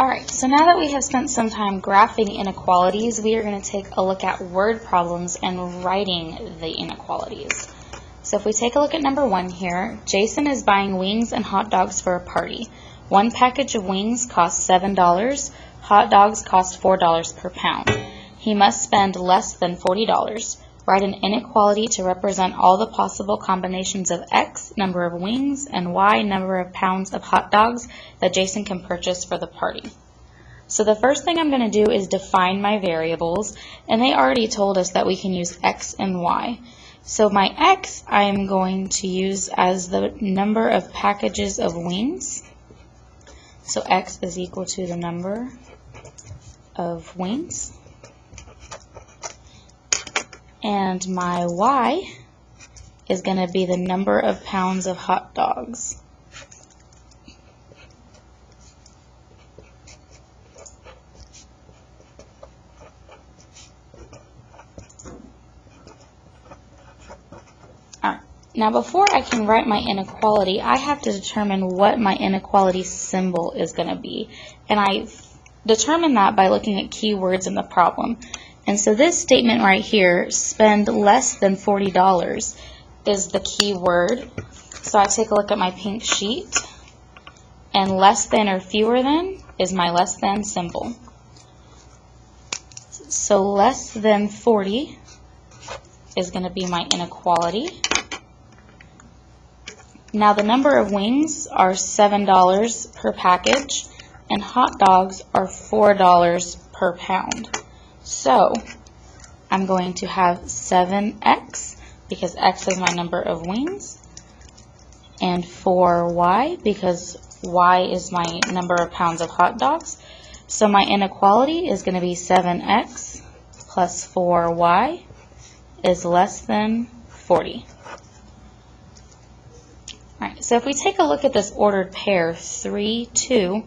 Alright, so now that we have spent some time graphing inequalities, we are going to take a look at word problems and writing the inequalities. So if we take a look at number 1 here, Jason is buying wings and hot dogs for a party. One package of wings costs $7. Hot dogs cost $4 per pound. He must spend less than $40. Write an inequality to represent all the possible combinations of X, number of wings, and Y, number of pounds of hot dogs that Jason can purchase for the party. So the first thing I'm going to do is define my variables, and they already told us that we can use X and Y. So my X I am going to use as the number of packages of wings. So X is equal to the number of wings. And my Y is going to be the number of pounds of hot dogs. Alright, now before I can write my inequality, I have to determine what my inequality symbol is going to be. And I determine that by looking at keywords in the problem. And so this statement right here, spend less than $40, is the key word. So I take a look at my pink sheet, and less than or fewer than is my less than symbol. So less than 40 is going to be my inequality. Now the number of wings are $7 per package, and hot dogs are $4 per pound. So I'm going to have 7x, because x is my number of wings, and 4y, because y is my number of pounds of hot dogs. So my inequality is going to be 7x plus 4y is less than 40. Alright, so if we take a look at this ordered pair, 3, 2,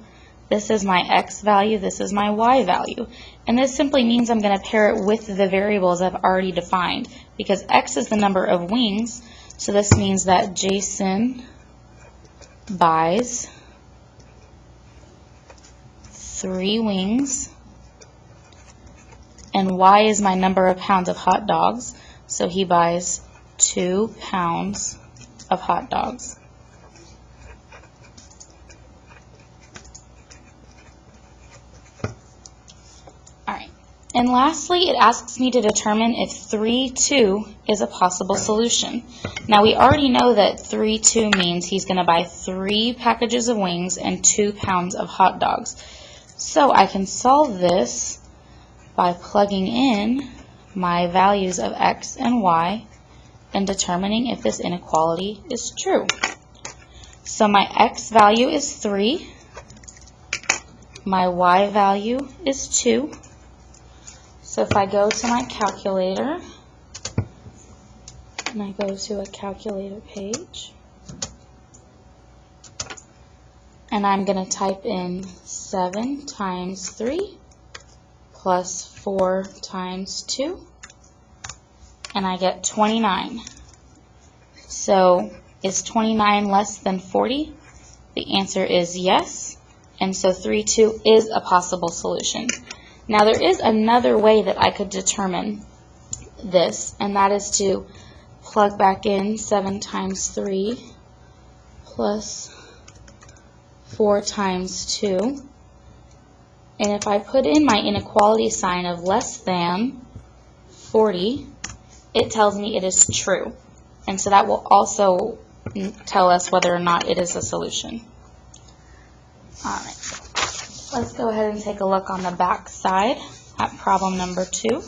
this is my x value, this is my y value. And this simply means I'm going to pair it with the variables I've already defined, because x is the number of wings, so this means that Jason buys 3 wings, and y is my number of pounds of hot dogs, so he buys 2 pounds of hot dogs. And lastly, it asks me to determine if 3, 2 is a possible solution. Now we already know that 3, 2 means he's going to buy 3 packages of wings and 2 pounds of hot dogs. So I can solve this by plugging in my values of x and y and determining if this inequality is true. So my x value is 3, my y value is 2. So if I go to my calculator, and I go to a calculator page, and I'm going to type in 7 times 3 plus 4 times 2, and I get 29. So is 29 less than 40? The answer is yes, and so 3, 2 is a possible solution. Now there is another way that I could determine this, and that is to plug back in 7 times 3 plus 4 times 2. And if I put in my inequality sign of less than 40, it tells me it is true. And so that will also tell us whether or not it is a solution. Alright. Let's go ahead and take a look on the back side at problem number 2.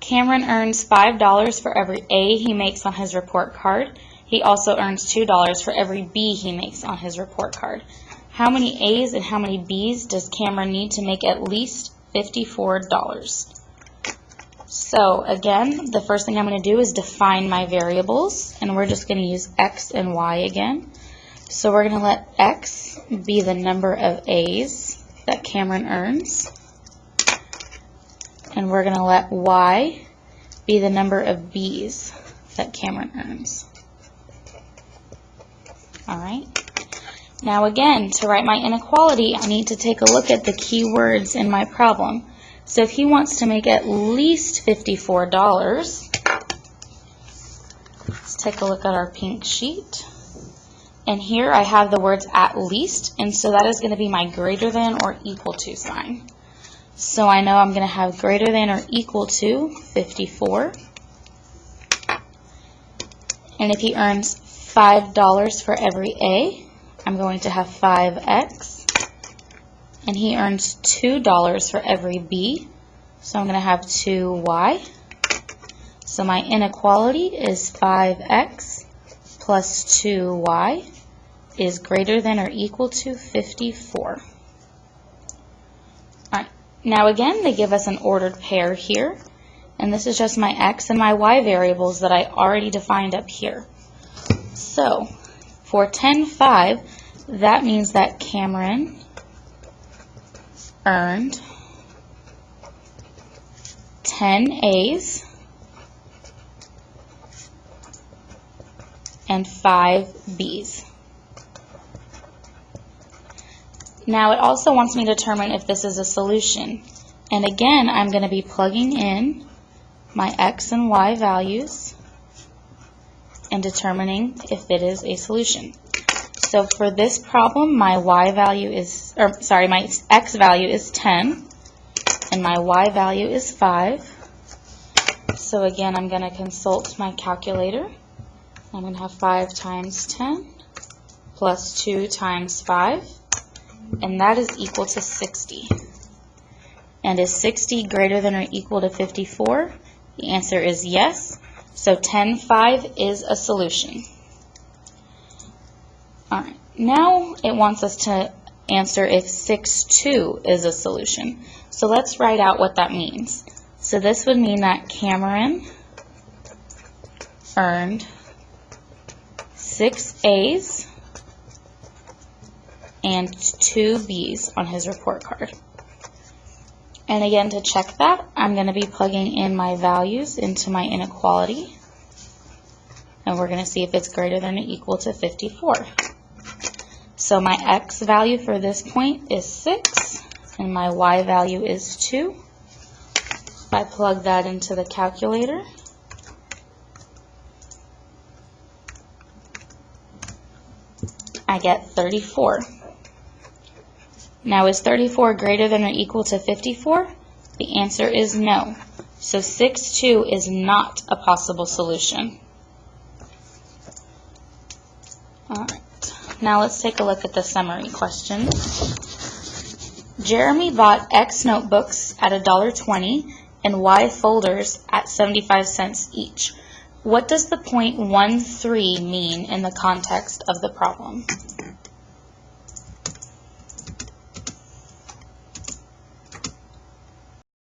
Cameron earns $5 for every A he makes on his report card. He also earns $2 for every B he makes on his report card. How many A's and how many B's does Cameron need to make at least $54? So again, the first thing I'm going to do is define my variables, and we're just going to use x and y again. So we're going to let x be the number of A's that Cameron earns, and we're going to let y be the number of B's that Cameron earns. Alright. Now again, to write my inequality, I need to take a look at the key words in my problem. So if he wants to make at least $54, let's take a look at our pink sheet. And here I have the words at least, and so that is going to be my greater than or equal to sign. So I know I'm going to have greater than or equal to 54. And if he earns $5 for every A, I'm going to have 5x. And he earns $2 for every B, so I'm going to have 2y. So my inequality is 5x plus 2y is greater than or equal to 54. Alright, now again they give us an ordered pair here, and this is just my x and my y variables that I already defined up here. So for 10.5, that means that Cameron earned 10 A's and 5 B's. Now it also wants me to determine if this is a solution. And again, I'm going to be plugging in my x and y values and determining if it is a solution. So for this problem, my my x value is 10 and my y value is 5. So again, I'm going to consult my calculator. I'm going to have 5 times 10 plus 2 times 5, and that is equal to 60. And is 60 greater than or equal to 54? The answer is yes. So 10.5 is a solution. Alright, now it wants us to answer if 6.2 is a solution. So let's write out what that means. So this would mean that Cameron earned 6 A's and 2 B's on his report card. And again, to check that, I'm going to be plugging in my values into my inequality. And we're going to see if it's greater than or equal to 54. So my x value for this point is 6, and my y value is 2. If I plug that into the calculator, I get 34. Now, is 34 greater than or equal to 54? The answer is no. So 6.2 is not a possible solution. Alright, now let's take a look at the summary question. Jeremy bought X notebooks at $1.20 and Y folders at 75 cents each. What does the .13 mean in the context of the problem?